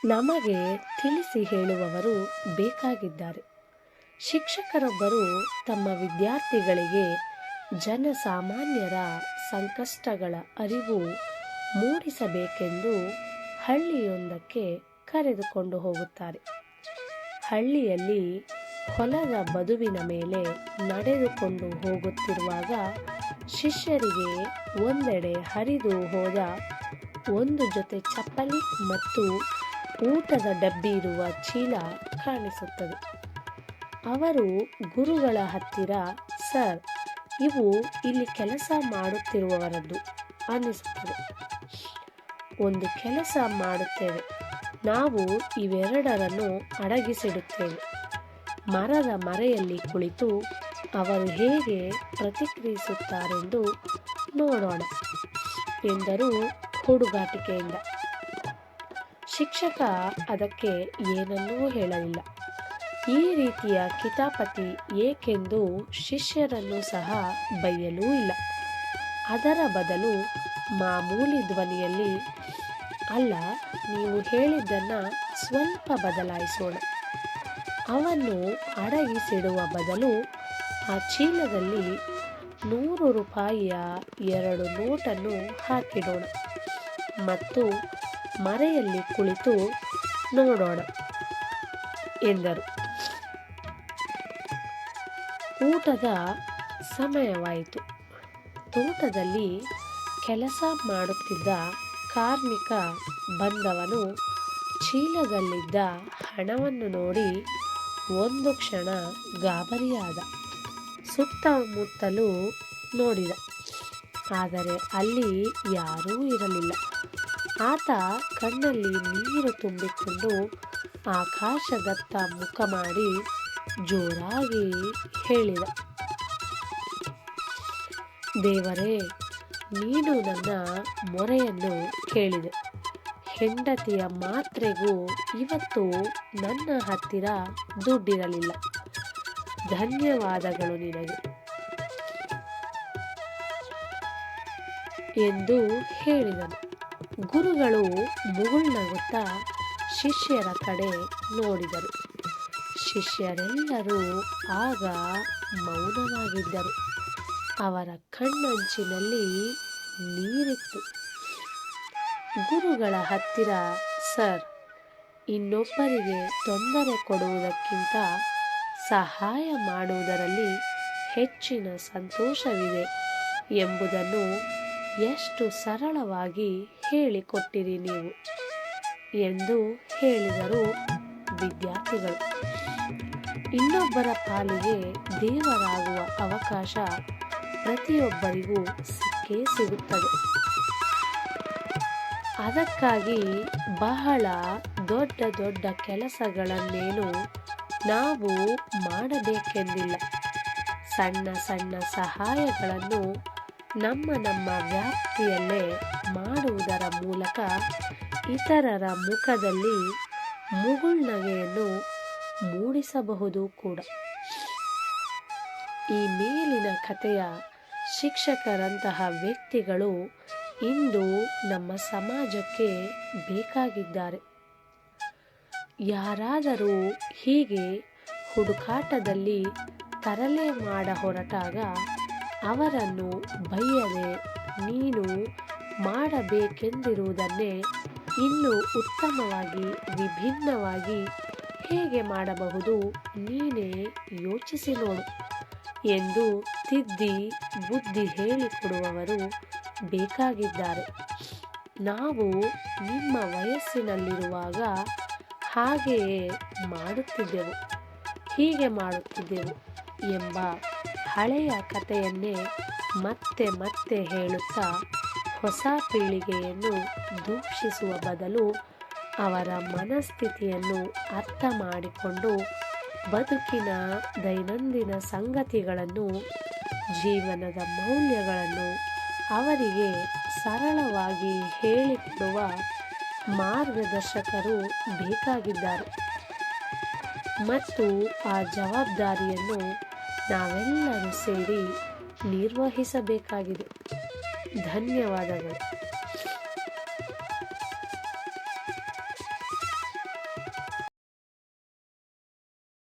ನಮಗೆ ತಿಳಿಸಿ ಹೇಳುವವರು ಬೇಕಾಗಿದ್ದಾರೆ. ಶಿಕ್ಷಕರೊಬ್ಬರು ತಮ್ಮ ವಿದ್ಯಾರ್ಥಿಗಳಿಗೆ ಜನಸಾಮಾನ್ಯರ ಸಂಕಷ್ಟಗಳ ಅರಿವು ಮೂಡಿಸಬೇಕೆಂದು ಹಳ್ಳಿಯೊಂದಕ್ಕೆ ಕರೆದುಕೊಂಡು ಹೋಗುತ್ತಾರೆ. ಹಳ್ಳಿಯಲ್ಲಿ ಹೊಲದ ಬದುವಿನ ಮೇಲೆ ನಡೆದುಕೊಂಡು ಹೋಗುತ್ತಿರುವಾಗ ಶಿಷ್ಯರಿಗೆ ಒಂದೆಡೆ ಹರಿದು ಹೋದ ಒಂದು ಜೊತೆ ಚಪ್ಪಲಿ ಮತ್ತು ಊಟದ ಡಬ್ಬಿ ಇರುವ ಚೀಲ ಕಾಣಿಸುತ್ತದೆ. ಅವರು ಗುರುಗಳ ಹತ್ತಿರ, ಸರ್, ಇವು ಇಲ್ಲಿ ಕೆಲಸ ಮಾಡುತ್ತಿರುವವರದ್ದು ಅನ್ನಿಸುತ್ತದೆ. ಒಂದು ಕೆಲಸ ಮಾಡುತ್ತೇವೆ, ನಾವು ಇವೆರಡರನ್ನು ಅಡಗಿಸಿಡುತ್ತೇವೆ. ಮರದ ಮರೆಯಲ್ಲಿ ಕುಳಿತು ಅವರು ಹೇಗೆ ಪ್ರತಿಕ್ರಿಯಿಸುತ್ತಾರೆಂದು ನೋಡೋಣ ಎಂದರು ಹುಡುಗಾಟಿಕೆಯಿಂದ. ಶಿಕ್ಷಕ ಅದಕ್ಕೆ ಏನನ್ನೂ ಹೇಳಲಿಲ್ಲ. ಈ ರೀತಿಯ ಕಿತಾಪತಿ ಏಕೆಂದು ಶಿಷ್ಯರನ್ನು ಸಹ ಬೈಯಲೂ ಇಲ್ಲ. ಅದರ ಬದಲು ಮಾಮೂಲಿ ಧ್ವನಿಯಲ್ಲಿ, ಅಲ್ಲ, ನೀವು ಹೇಳಿದ್ದನ್ನು ಸ್ವಲ್ಪ ಬದಲಾಯಿಸೋಣ. ಅವನ್ನು ಅಡಗಿಸಿಡುವ ಬದಲು ಆ ಚೀಲದಲ್ಲಿ 100 ರೂಪಾಯಿಯ 2 ನೋಟನ್ನು ಹಾಕಿಡೋಣ ಮತ್ತು ಮರೆಯಲ್ಲಿ ಕುಳಿತು ನೋಡೋಣ ಎಂದರು. ಊಟದ ಸಮಯವಾಯಿತು. ತೋಟದಲ್ಲಿ ಕೆಲಸ ಮಾಡುತ್ತಿದ್ದ ಕಾರ್ಮಿಕ ಬಂದವನು ಚೀಲದಲ್ಲಿದ್ದ ಹಣವನ್ನು ನೋಡಿ ಒಂದು ಕ್ಷಣ ಗಾಬರಿಯಾದ. ಸುತ್ತಮುತ್ತಲೂ ನೋಡಿದ, ಆದರೆ ಅಲ್ಲಿ ಯಾರೂ ಇರಲಿಲ್ಲ. ಆತ ಕಣ್ಣಲ್ಲಿ ನೀರು ತುಂಬಿಕೊಂಡು ಆಕಾಶದತ್ತ ಮುಖ ಮಾಡಿ ಜೋರಾಗಿ ಹೇಳಿದ, ದೇವರೇ, ನೀನು ನನ್ನ ಮೊರೆಯನ್ನು ಕೇಳಿದೆ. ಹೆಂಡತಿಯ ಮಾತ್ರೆಗೂ ಇವತ್ತು ನನ್ನ ಹತ್ತಿರ ದುಡ್ಡಿರಲಿಲ್ಲ. ಧನ್ಯವಾದಗಳು ನಿನಗೆ ಎಂದು ಹೇಳಿದನು. ಗುರುಗಳು ಮುಗುಳ್ನಗುತ್ತಾ ಶಿಷ್ಯರ ಕಡೆ ನೋಡಿದರು. ಶಿಷ್ಯರೆಲ್ಲರೂ ಆಗ ಮೌನವಾಗಿದ್ದರು. ಅವರ ಕಣ್ಣಂಚಿನಲ್ಲಿ ನೀರಿತ್ತು. ಗುರುಗಳ ಹತ್ತಿರ, ಸರ್, ಇನ್ನೊಬ್ಬರಿಗೆ ತೊಂದರೆ ಕೊಡುವುದಕ್ಕಿಂತ ಸಹಾಯ ಮಾಡುವುದರಲ್ಲಿ ಹೆಚ್ಚಿನ ಸಂತೋಷವಿದೆ ಎಂಬುದನ್ನು ಎಷ್ಟು ಸರಳವಾಗಿ ಹೇಳಿಕೊಟ್ಟಿರಿ ನೀವು ಎಂದು ಹೇಳಿದರು ವಿದ್ಯಾರ್ಥಿಗಳು. ಇನ್ನೊಬ್ಬರ ಪಾಲಿಗೆ ದೇವರಾಗುವ ಅವಕಾಶ ಪ್ರತಿಯೊಬ್ಬರಿಗೂ ಸಿಕ್ಕೇ ಸಿಗುತ್ತದೆ. ಅದಕ್ಕಾಗಿ ಬಹಳ ದೊಡ್ಡ ದೊಡ್ಡ ಕೆಲಸಗಳನ್ನೇನು ನಾವು ಮಾಡಬೇಕೆಂದಿಲ್ಲ. ಸಣ್ಣ ಸಣ್ಣ ಸಹಾಯಗಳನ್ನು ನಮ್ಮ ವ್ಯಾಪ್ತಿಯಲ್ಲೇ ಮಾಡುವುದರ ಮೂಲಕ ಇತರರ ಮುಖದಲ್ಲಿ ಮುಗುಳ್ನಗೆಯನ್ನು ಮೂಡಿಸಬಹುದು ಕೂಡ. ಈ ಮೇಲಿನ ಕಥೆಯ ಶಿಕ್ಷಕರಂತಹ ವ್ಯಕ್ತಿಗಳು ಇಂದು ನಮ್ಮ ಸಮಾಜಕ್ಕೆ ಬೇಕಾಗಿದ್ದಾರೆ. ಯಾರಾದರೂ ಹೀಗೆ ಹುಡುಕಾಟದಲ್ಲಿ ತರಲೆ ಮಾಡ ಹೊರಟಾಗ ಅವರನ್ನು ಬೈಯದೆ, ನೀನು ಮಾಡಬೇಕೆಂದಿರುವುದನ್ನೇ ಇನ್ನೂ ಉತ್ತಮವಾಗಿ, ವಿಭಿನ್ನವಾಗಿ ಹೇಗೆ ಮಾಡಬಹುದು, ನೀನೇ ಯೋಚಿಸಿ ನೋಡು ಎಂದು ತಿದ್ದಿ ಬುದ್ಧಿ ಹೇಳಿಕೊಡುವವರು ಬೇಕಾಗಿದ್ದಾರೆ. ನಾವು ನಿಮ್ಮ ವಯಸ್ಸಿನಲ್ಲಿರುವಾಗ ಹಾಗೆಯೇ ಮಾಡುತ್ತಿದ್ದೆವು, ಹೀಗೆ ಮಾಡುತ್ತಿದ್ದೆವು ಎಂಬ ಹಳೆಯ ಕಥೆಯನ್ನೇ ಮತ್ತೆ ಮತ್ತೆ ಹೇಳುತ್ತಾ ಹೊಸ ಪೀಳಿಗೆಯನ್ನು ದೂಷಿಸುವ ಬದಲು ಅವರ ಮನಸ್ಥಿತಿಯನ್ನು ಅರ್ಥ ಮಾಡಿಕೊಂಡು ಬದುಕಿನ ದೈನಂದಿನ ಸಂಗತಿಗಳನ್ನು, ಜೀವನದ ಮೌಲ್ಯಗಳನ್ನು ಅವರಿಗೆ ಸರಳವಾಗಿ ಹೇಳಿಕೊಡುವ ಮಾರ್ಗದರ್ಶಕರು ಬೇಕಾಗಿದ್ದಾರೆ. ಮತ್ತು ಆ ಜವಾಬ್ದಾರಿಯನ್ನು ನಾವೆಲ್ಲರೂ ಸೇರಿ ನಿರ್ವಹಿಸಬೇಕಾಗಿದೆ. ಧನ್ಯವಾದಗಳು.